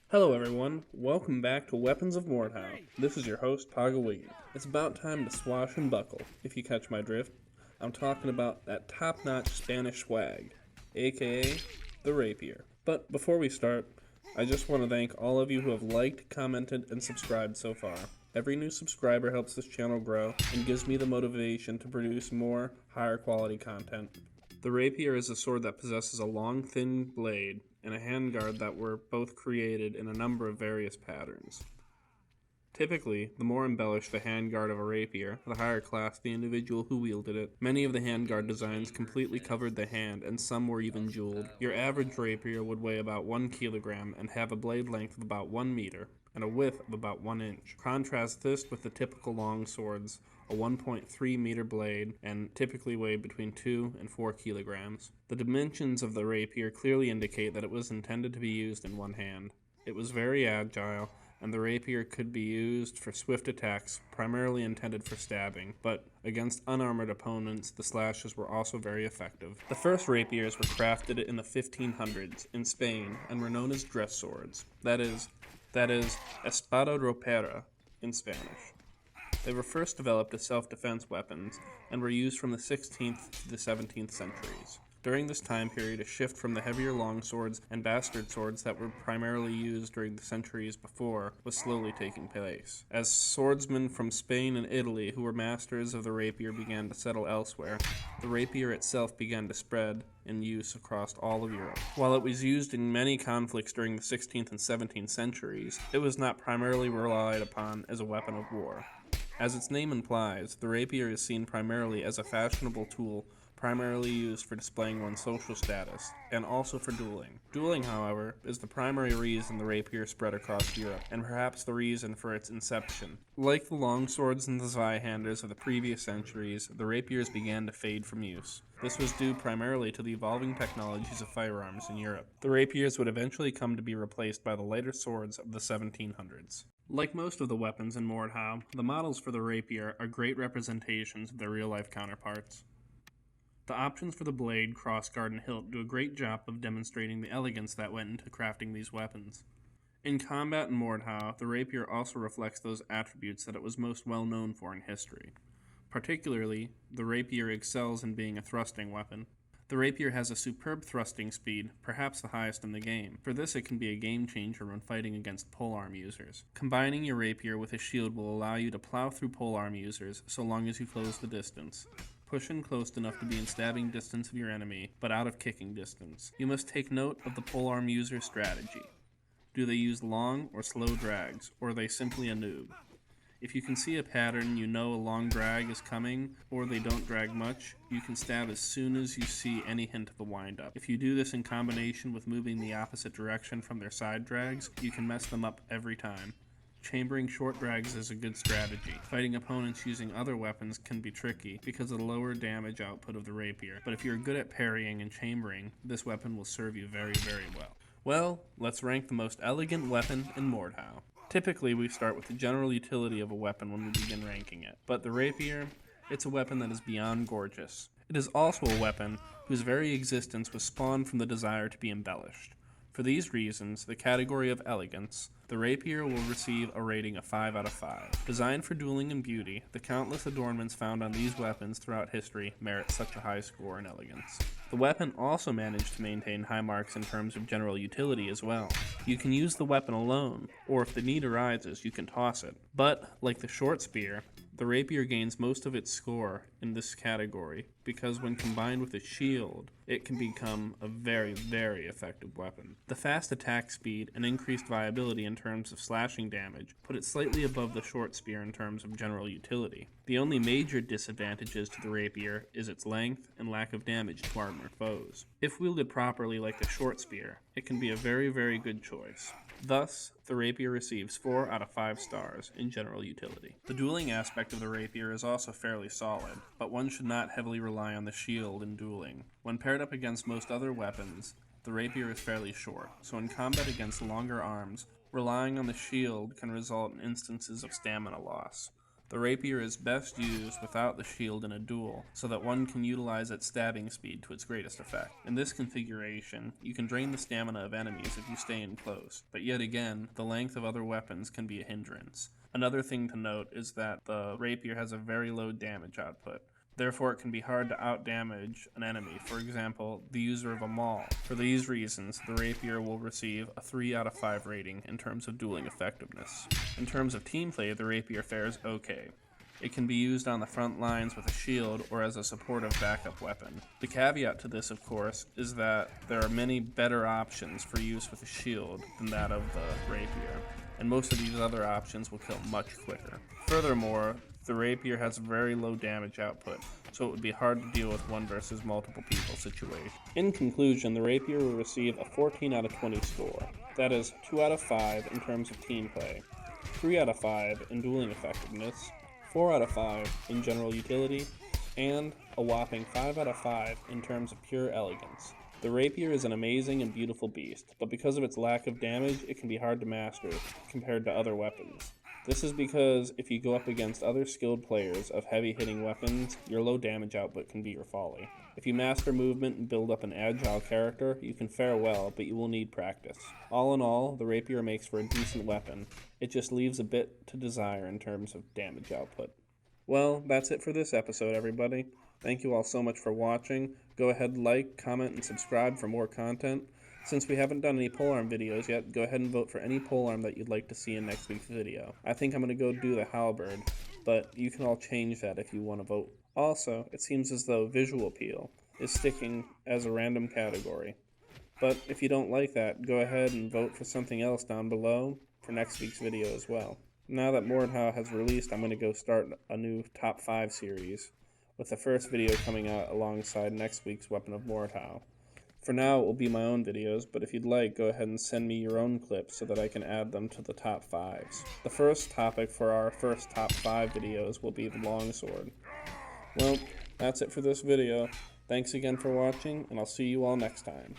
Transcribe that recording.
Hello everyone, welcome back to Weapons of Mordhau. This is your host, Pagawiggy. It's about time to swash and buckle, if you catch my drift. I'm talking about that top-notch Spanish swag, aka the Rapier. But before we start, I just want to thank all of you who have liked, commented, and subscribed so far. Every new subscriber helps this channel grow and gives me the motivation to produce more, higher quality content. The Rapier is a sword that possesses a long, thin blade and a handguard that were both created in a number of various patterns. Typically, the more embellished the handguard of a rapier, the higher class the individual who wielded it. Many of the handguard designs completely covered the hand, and some were even jeweled. Your average rapier would weigh about 1 kilogram and have a blade length of about 1 meter and a width of about 1 inch. Contrast this with the typical long swords, a 1.3 meter blade, and typically weighed between 2 and 4 kilograms. The dimensions of the rapier clearly indicate that it was intended to be used in one hand. It was very agile, and the rapier could be used for swift attacks, primarily intended for stabbing, but against unarmored opponents, the slashes were also very effective. The first rapiers were crafted in the 1500s in Spain and were known as dress swords, that is, espada ropera in Spanish. They were first developed as self-defense weapons and were used from the 16th to the 17th centuries. During this time period, a shift from the heavier longswords and bastard swords that were primarily used during the centuries before was slowly taking place. As swordsmen from Spain and Italy who were masters of the rapier began to settle elsewhere, the rapier itself began to spread in use across all of Europe. While it was used in many conflicts during the 16th and 17th centuries, it was not primarily relied upon as a weapon of war. As its name implies, the rapier is seen primarily as a fashionable tool primarily used for displaying one's social status, and also for dueling. Dueling, however, is the primary reason the rapier spread across Europe, and perhaps the reason for its inception. Like the longswords and the Zweihanders of the previous centuries, the rapiers began to fade from use. This was due primarily to the evolving technologies of firearms in Europe. The rapiers would eventually come to be replaced by the lighter swords of the 1700s. Like most of the weapons in Mordhau, the models for the rapier are great representations of their real-life counterparts. The options for the blade, crossguard, and hilt do a great job of demonstrating the elegance that went into crafting these weapons. In combat in Mordhau, the rapier also reflects those attributes that it was most well known for in history. Particularly, the rapier excels in being a thrusting weapon. The rapier has a superb thrusting speed, perhaps the highest in the game. For this, it can be a game changer when fighting against polearm users. Combining your rapier with a shield will allow you to plow through polearm users so long as you close the distance. Push in close enough to be in stabbing distance of your enemy, but out of kicking distance. You must take note of the polearm user's strategy. Do they use long or slow drags, or are they simply a noob? If you can see a pattern, you know a long drag is coming, or they don't drag much, you can stab as soon as you see any hint of a wind-up. If you do this in combination with moving the opposite direction from their side drags, you can mess them up every time. Chambering short drags is a good strategy. Fighting opponents using other weapons can be tricky because of the lower damage output of the rapier, but if you're good at parrying and chambering, this weapon will serve you very, very well. Well, let's rank the most elegant weapon in Mordhau. Typically, we start with the general utility of a weapon when we begin ranking it, but the rapier, it's a weapon that is beyond gorgeous. It is also a weapon whose very existence was spawned from the desire to be embellished. For these reasons, the category of elegance, the rapier will receive a rating of 5 out of 5. Designed for dueling and beauty, the countless adornments found on these weapons throughout history merit such a high score in elegance. The weapon also managed to maintain high marks in terms of general utility as well. You can use the weapon alone, or if the need arises, you can toss it. But, like the short spear, the rapier gains most of its score in this category because when combined with a shield, it can become a very, very effective weapon. The fast attack speed and increased viability in terms of slashing damage put it slightly above the short spear in terms of general utility. The only major disadvantages to the rapier is its length and lack of damage to armored foes. If wielded properly like the short spear, it can be a very, very good choice. Thus, the rapier receives 4 out of 5 stars in general utility. The dueling aspect of the rapier is also fairly solid, but one should not heavily rely on the shield in dueling. When paired up against most other weapons, the rapier is fairly short, so in combat against longer arms, relying on the shield can result in instances of stamina loss. The rapier is best used without the shield in a duel, so that one can utilize its stabbing speed to its greatest effect. In this configuration, you can drain the stamina of enemies if you stay in close, but yet again, the length of other weapons can be a hindrance. Another thing to note is that the rapier has a very low damage output. Therefore, it can be hard to outdamage an enemy, for example, the user of a maul. For these reasons, the rapier will receive a 3 out of 5 rating in terms of dueling effectiveness. In terms of team play, the rapier fares okay. It can be used on the front lines with a shield or as a supportive backup weapon. The caveat to this, of course, is that there are many better options for use with a shield than that of the rapier, and most of these other options will kill much quicker. Furthermore, the rapier has very low damage output, so it would be hard to deal with one versus multiple people situation. In conclusion, the rapier will receive a 14 out of 20 score. That is 2 out of 5 in terms of team play, 3 out of 5 in dueling effectiveness, 4 out of 5 in general utility, and a whopping 5 out of 5 in terms of pure elegance. The rapier is an amazing and beautiful beast, but because of its lack of damage, it can be hard to master compared to other weapons. This is because if you go up against other skilled players of heavy-hitting weapons, your low damage output can be your folly. If you master movement and build up an agile character, you can fare well, but you will need practice. All in all, the rapier makes for a decent weapon. It just leaves a bit to desire in terms of damage output. Well, that's it for this episode, everybody. Thank you all so much for watching. Go ahead, like, comment, and subscribe for more content. Since we haven't done any polearm videos yet, go ahead and vote for any polearm that you'd like to see in next week's video. I think I'm going to go do the halberd, but you can all change that if you want to vote. Also, it seems as though visual appeal is sticking as a random category. But if you don't like that, go ahead and vote for something else down below for next week's video as well. Now that Mordhau has released, I'm going to go start a new top 5 series, with the first video coming out alongside next week's Weapon of Mordhau. For now, it will be my own videos, but if you'd like, go ahead and send me your own clips so that I can add them to the top 5s. The first topic for our first top 5 videos will be the longsword. Well, that's it for this video. Thanks again for watching, and I'll see you all next time.